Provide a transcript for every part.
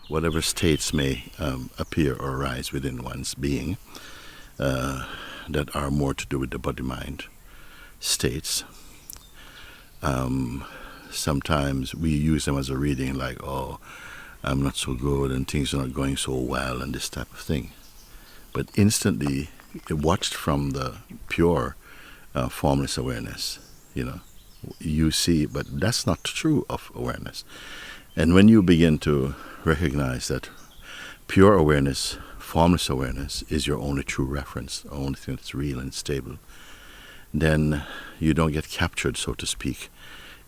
whatever states may appear or arise within one's being that are more to do with the body-mind states. Sometimes we use them as a reading, like, oh, I'm not so good and things are not going so well and this type of thing. But instantly, watched from the pure formless awareness, you see, but that's not true of awareness. And when you begin to recognize that pure awareness, formless awareness, is your only true reference, the only thing that's real and stable, then you don't get captured, so to speak,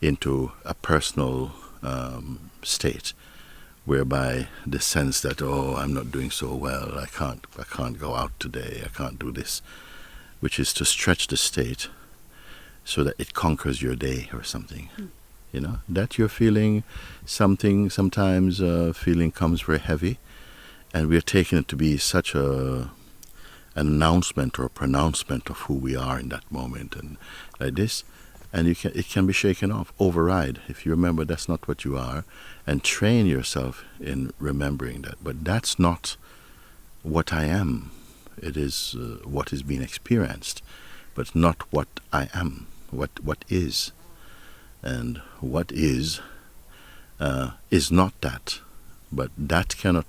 into a personal state, whereby the sense that, oh, I'm not doing so well, I can't go out today, I can't do this, which is to stretch the state so that it conquers your day or something. That you're feeling something, sometimes feeling comes very heavy, and we're taking it to be such an announcement or a pronouncement of who we are in that moment, and like this, and it can be shaken off, override, if you remember that's not what you are, and train yourself in remembering that. But that's not what I am. It is what is being experienced, but not what I am, what is. And what is not that, but that cannot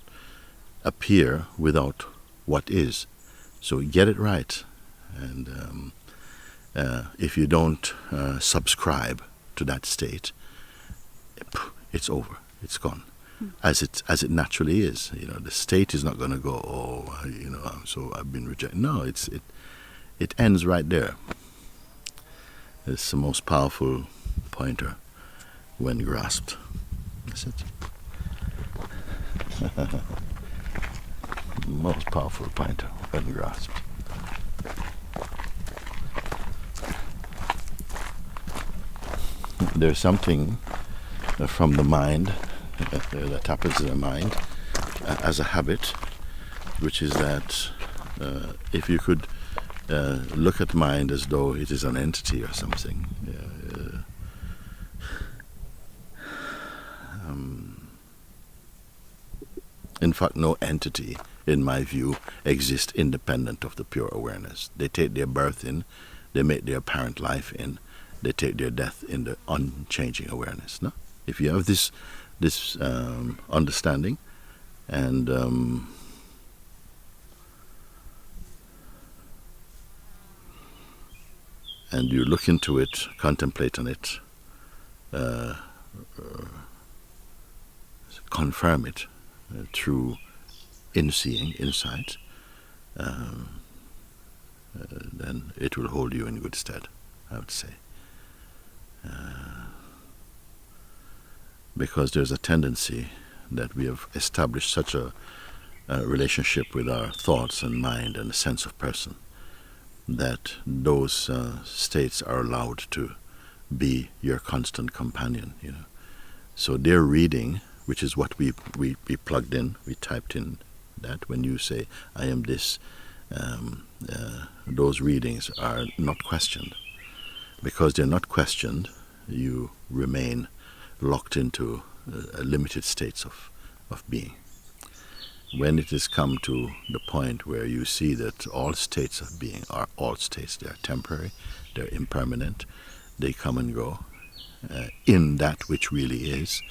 appear without what is. So get it right, and if you don't subscribe to that state, it's over, it's gone, as it naturally is. The state is not going to go, oh, so I've been rejected. No, it ends right there. It's the most powerful pointer when grasped. That's it. Most powerful pointer when grasped. There's something from the mind that happens in the mind as a habit, which is that if you could look at mind as though it is an entity or something. In fact, no entity, in my view, exists independent of the pure awareness. They take their birth in, they make their apparent life in, they take their death in the unchanging awareness. No? If you have this understanding, and you look into it, contemplate on it, confirm it through in-seeing, insight, then it will hold you in good stead, I would say. Because there's a tendency that we have established such a relationship with our thoughts and mind and the sense of person, that those states are allowed to be your constant companion. So their reading, which is what we plugged in, we typed in that when you say, I am this, those readings are not questioned. Because they're not questioned, you remain locked into limited states of being. When it has come to the point where you see that all states of being are all states, they are temporary, they're impermanent, they come and go, in that which really is,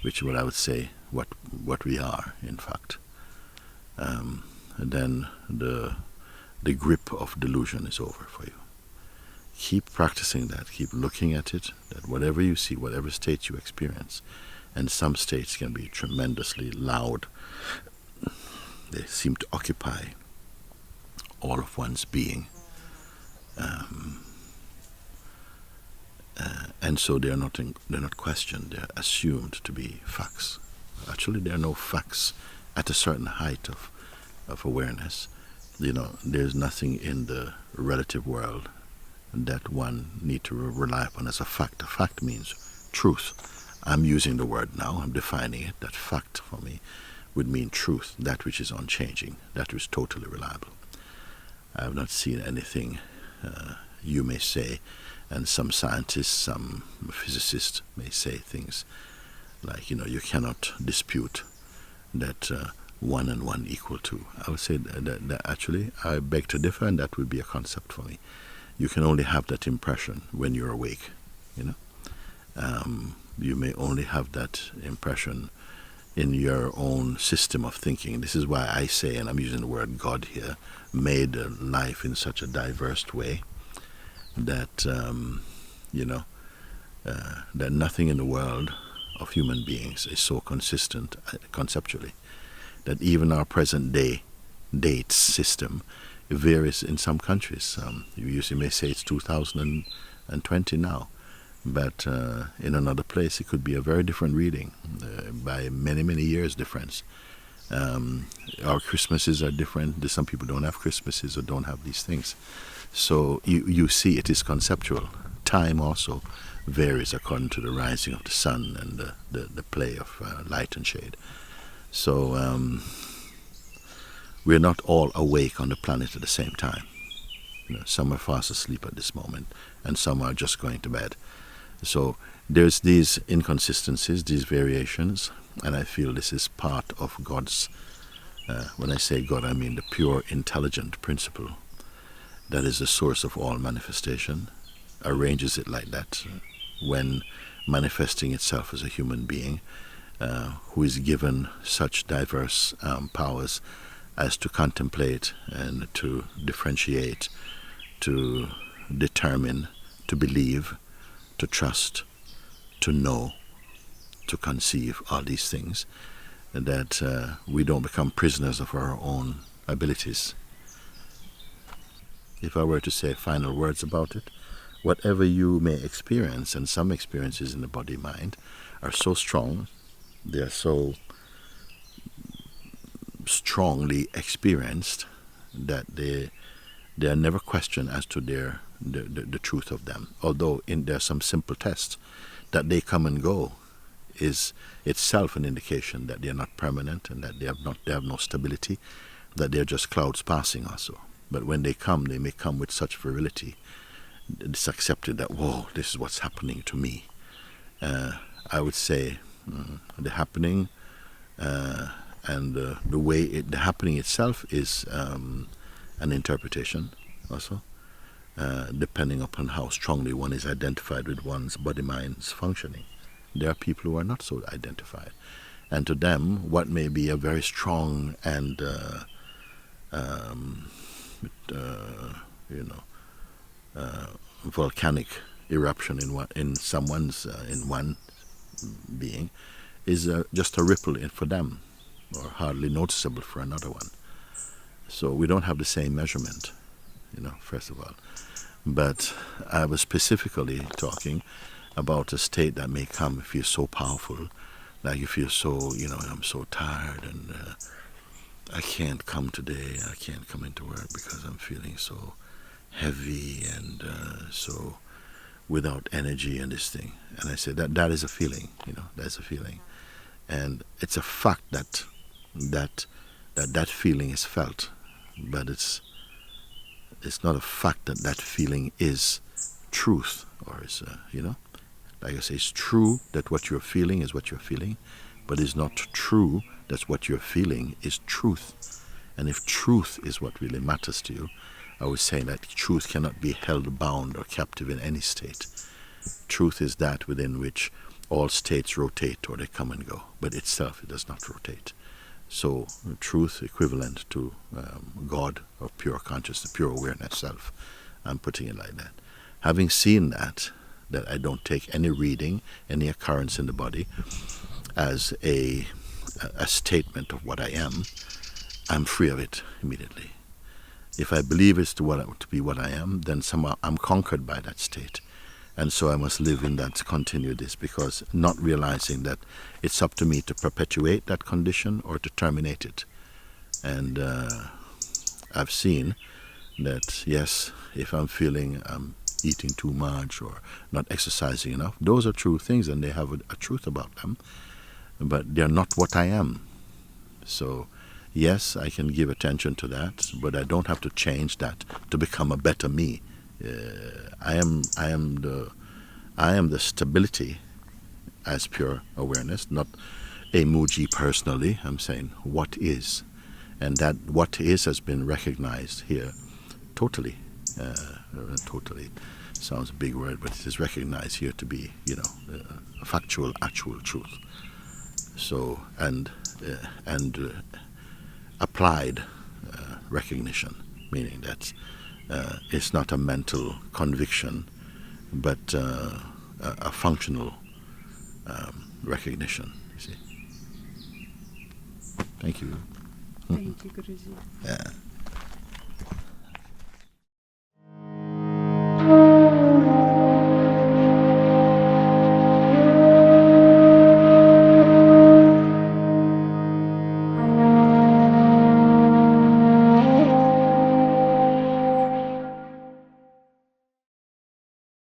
which is what I would say, what we are, in fact, then the grip of delusion is over for you. Keep practicing that, keep looking at it, that whatever you see, whatever state you experience, and some states can be tremendously loud, they seem to occupy all of one's being, and so they're not questioned, they're assumed to be facts. Actually, there are no facts at a certain height of awareness. There's nothing in the relative world that one need to rely upon as a fact. A fact means truth. I'm using the word now, I'm defining it. That fact for me would mean truth, that which is unchanging, that which is totally reliable. I have not seen anything you may say, and some scientists, some physicists may say things like, you cannot dispute that 1 and 1 equal 2. I would say that actually I beg to differ, and that would be a concept for me. You can only have that impression when you're awake, you know. You may only have that impression in your own system of thinking. This is why I say, and I'm using the word God here, made life in such a diverse way that, that nothing in the world of human beings is so consistent conceptually, that even our present day date system varies in some countries. You usually may say it's 2020 now, but in another place it could be a very different reading by many, many years difference. Our Christmases are different. Some people don't have Christmases or don't have these things. So you see it is conceptual. Time also varies according to the rising of the sun and the play of light and shade. So we're not all awake on the planet at the same time. You know, some are fast asleep at this moment, and some are just going to bed. So there's these inconsistencies, these variations, and I feel this is part of God's, when I say God, I mean the pure intelligent principle that is the source of all manifestation, arranges it like that when manifesting itself as a human being who is given such diverse powers as to contemplate and to differentiate, to determine, to believe, to trust, to know, to conceive, all these things, and that we don't become prisoners of our own abilities. If I were to say final words about it, whatever you may experience, and some experiences in the body-mind are so strong, they are so strongly experienced that they are never questioned as to the truth of them. Although there are some simple tests that they come and go is itself an indication that they are not permanent and that they have no stability, that they are just clouds passing also. But when they come, they may come with such virility. It's accepted that, whoa, this is what's happening to me. I would say the happening and the way the happening itself is an interpretation also, depending upon how strongly one is identified with one's body-mind's functioning. There are people who are not so identified. And to them, what may be a very strong and volcanic eruption in someone's in one being is just a ripple for them, or hardly noticeable for another one. So we don't have the same measurement, first of all. But I was specifically talking about a state that may come if you're so powerful, like you feel so, I'm so tired and I can't come today, I can't come into work because I'm feeling so heavy and so without energy and this thing. And I said that is a feeling, that's a feeling. And it's a fact that feeling is felt, but it's not a fact that feeling is truth, or is, like I say, it's true that what you're feeling is what you're feeling, but it's not true that what you're feeling is truth. And if truth is what really matters to you, I would say that truth cannot be held bound or captive in any state. Truth is that within which all states rotate or they come and go, but itself it does not rotate. So truth equivalent to God or pure consciousness, pure awareness self. I'm putting it like that. Having seen that I don't take any reading, any occurrence in the body as a statement of what I am, I'm free of it immediately. If I believe it's to be what I am, then somehow I'm conquered by that state. And so I must live in that, continue this, because not realizing that it's up to me to perpetuate that condition or to terminate it. And I've seen that, yes, if I'm feeling I'm eating too much or not exercising enough, those are true things and they have a truth about them, but they're not what I am. So yes, I can give attention to that, but I don't have to change that to become a better me. I am the stability as pure awareness, not a Mooji personally. I'm saying what is, and that what is has been recognized here totally. Totally sounds a big word, but it is recognized here to be, a factual, actual truth. So and applied recognition, meaning that it's not a mental conviction, but a functional recognition. You see. Thank you. Thank you, Guruji. Yeah.